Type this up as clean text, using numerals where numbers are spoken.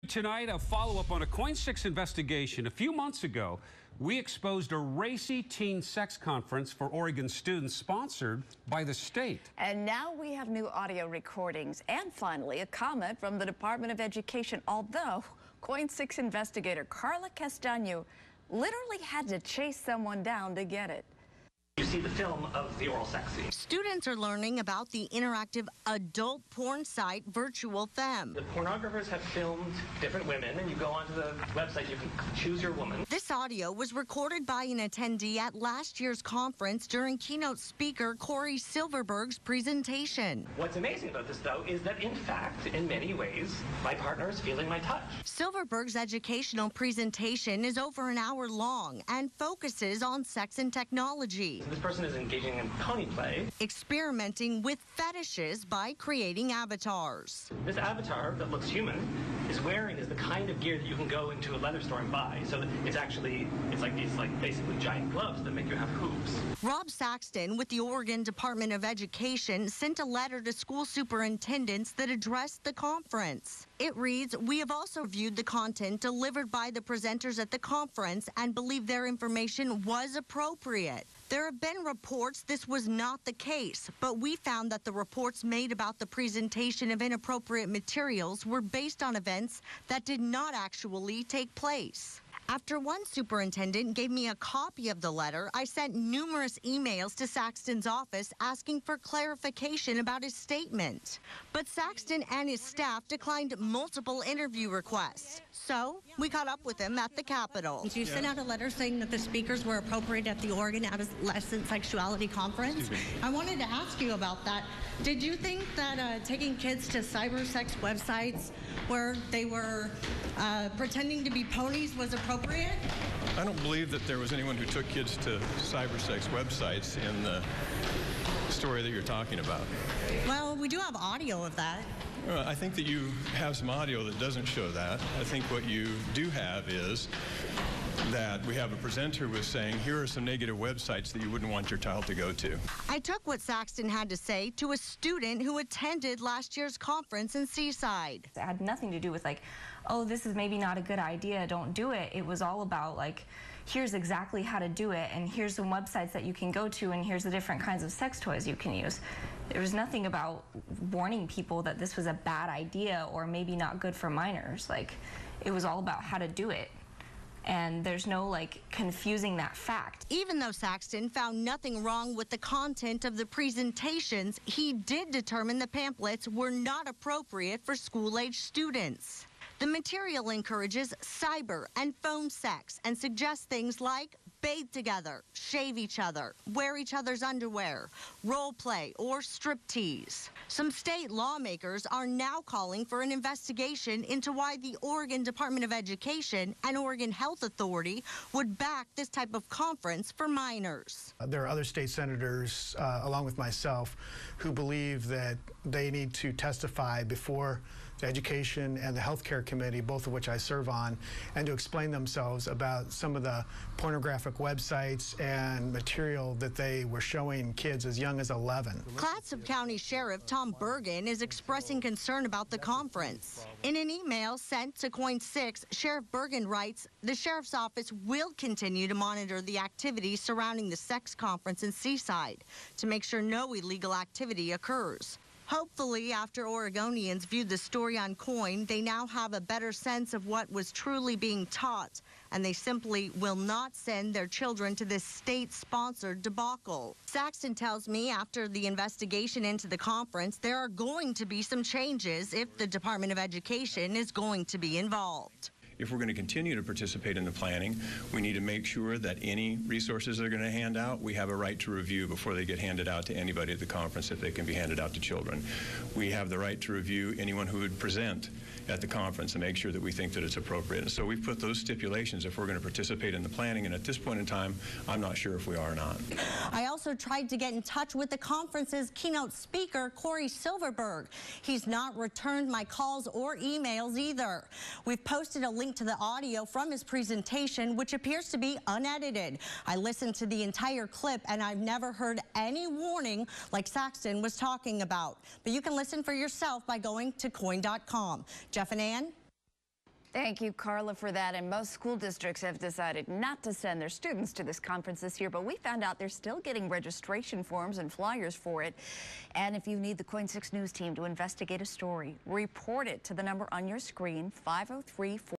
Tonight, a follow-up on a KOIN 6 investigation. A few months ago, we exposed a racy teen sex conference for Oregon students sponsored by the state. And now we have new audio recordings and finally a comment from the Department of Education, although KOIN 6 investigator Carla Castaño literally had to chase someone down to get it. You see the film of the oral sex scene. Students are learning about the interactive adult porn site Virtual Femme. The pornographers have filmed different women, and you go onto the website, you can choose your woman. This audio was recorded by an attendee at last year's conference during keynote speaker Corey Silverberg's presentation. What's amazing about this, though, is that in fact, in many ways, my partner is feeling my touch. Silverberg's educational presentation is over an hour long and focuses on sex and technology. This person is engaging in pony play. Experimenting with fetishes by creating avatars. This avatar that looks human is the kind of gear that you can go into a leather store and buy. So it's like these basically giant gloves that make you have hooves. Rob Saxton with the Oregon Department of Education sent a letter to school superintendents that addressed the conference. It reads, "We have also reviewed the content delivered by the presenters at the conference and believe their information was appropriate. There have been reports this was not the case, but we found that the reports made about the presentation of inappropriate materials were based on events that did not actually take place." After one superintendent gave me a copy of the letter, I sent numerous emails to Saxton's office asking for clarification about his statement. But Saxton and his staff declined multiple interview requests. So we caught up with him at the Capitol. You sent out a letter saying that the speakers were appropriate at the Oregon Adolescent Sexuality Conference. I wanted to ask you about that. Did you think that taking kids to cyber sex websites where they were pretending to be ponies was appropriate? I don't believe that there was anyone who took kids to cyber sex websites in the story that you're talking about. Well, we do have audio of that. I think that you have some audio that doesn't show that. I think what you do have is that we have a presenter who was saying, here are some negative websites that you wouldn't want your child to go to. I took what Saxton had to say to a student who attended last year's conference in Seaside. It had nothing to do with like, oh, this is maybe not a good idea, don't do it. It was all about like, here's exactly how to do it, and here's some websites that you can go to, and here's the different kinds of sex toys you can use. There was nothing about warning people that this was a bad idea or maybe not good for minors. Like, it was all about how to do it. And there's no like confusing that fact. Even though Saxton found nothing wrong with the content of the presentations, he did determine the pamphlets were not appropriate for school-age students. The material encourages cyber and phone sex and suggests things like bathe together, shave each other, wear each other's underwear, role play, or striptease. Some state lawmakers are now calling for an investigation into why the Oregon Department of Education and Oregon Health Authority would back this type of conference for minors. There are other state senators, along with myself, who believe that they need to testify before the Education and the Healthcare Committee, both of which I serve on, and to explain themselves about some of the pornographic websites and material that they were showing kids as young as 11. Clatsop County Sheriff Tom Bergen is expressing concern about the conference. In an email sent to KOIN 6, Sheriff Bergen writes, the Sheriff's Office will continue to monitor the activities surrounding the sex conference in Seaside to make sure no illegal activity occurs. Hopefully, after Oregonians viewed the story on KOIN, they now have a better sense of what was truly being taught, and they simply will not send their children to this state-sponsored debacle. Saxton tells me after the investigation into the conference, there are going to be some changes if the Department of Education is going to be involved. If we're going to continue to participate in the planning, we need to make sure that any resources they're going to hand out, we have a right to review before they get handed out to anybody at the conference if they can be handed out to children. We have the right to review anyone who would present at the conference and make sure that we think that it's appropriate. And so we've put those stipulations if we're going to participate in the planning, and at this point in time, I'm not sure if we are or not. I also tried to get in touch with the conference's keynote speaker, Corey Silverberg. He's not returned my calls or emails either. We've posted a link to the audio from his presentation, which appears to be unedited. I listened to the entire clip, and I've never heard any warning like Saxton was talking about. But you can listen for yourself by going to KOIN.com. Jeff and Ann? Thank you, Carla, for that. And most school districts have decided not to send their students to this conference this year, but we found out they're still getting registration forms and flyers for it. And if you need the KOIN 6 News team to investigate a story, report it to the number on your screen, 503-4.